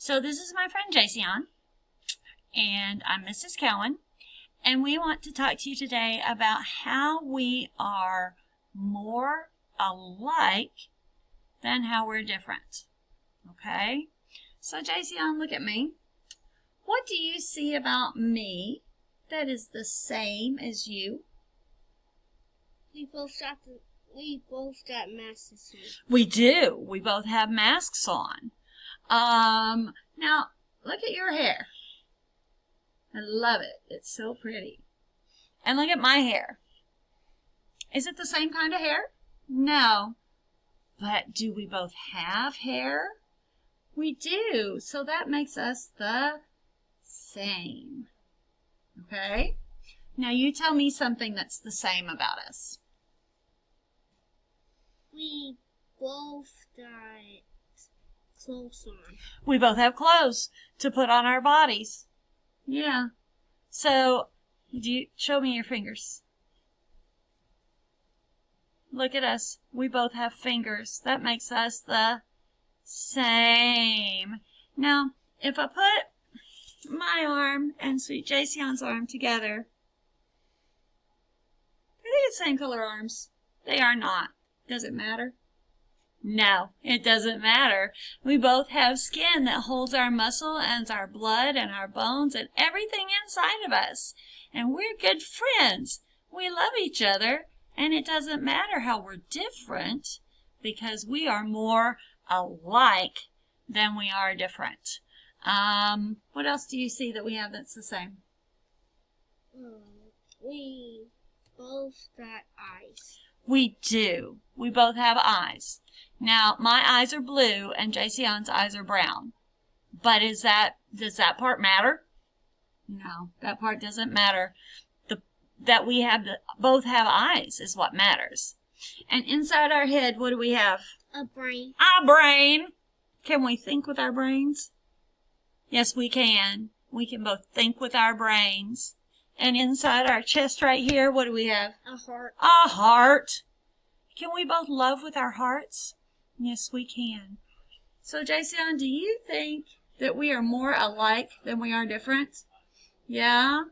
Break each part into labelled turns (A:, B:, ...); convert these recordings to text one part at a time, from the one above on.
A: So this is my friend Jason, and I'm Mrs. Cowan, and we want to talk to you today about how we are more alike than how we're different. Okay? So Jason, look at me. What do you see about me that is the same as you?
B: We both got masks on.
A: We do. We both have masks on. Now, look at your hair. I love it. It's so pretty. And look at my hair. Is it the same kind of hair? No. But do we both have hair? We do. So that makes us the same. Okay? Now you tell me something that's the same about us.
B: We both got clothes on.
A: We both have clothes to put on our bodies. Yeah. So, show me your fingers. Look at us. We both have fingers. That makes us the same. Now, if I put my arm and Sweet Jason's arm together, are they the same color arms? They are not. Does it matter? No, it doesn't matter. We both have skin that holds our muscle and our blood and our bones and everything inside of us. And we're good friends. We love each other, and it doesn't matter how we're different because we are more alike than we are different. What else do you see that we have that's the same?
B: We both got eyes.
A: We do. We both have eyes. Now, my eyes are blue and Jason's eyes are brown. But does that part matter? No, that part doesn't matter. That we both have eyes is what matters. And inside our head, what do we have?
B: A brain.
A: A brain. Can we think with our brains? Yes, we can. We can both think with our brains. And inside our chest right here, what do we have?
B: A heart.
A: A heart. Can we both love with our hearts? Yes, we can. So, Jason, do you think that we are more alike than we are different? Yeah?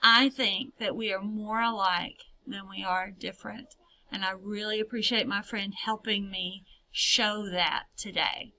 A: I think that we are more alike than we are different. And I really appreciate my friend helping me show that today.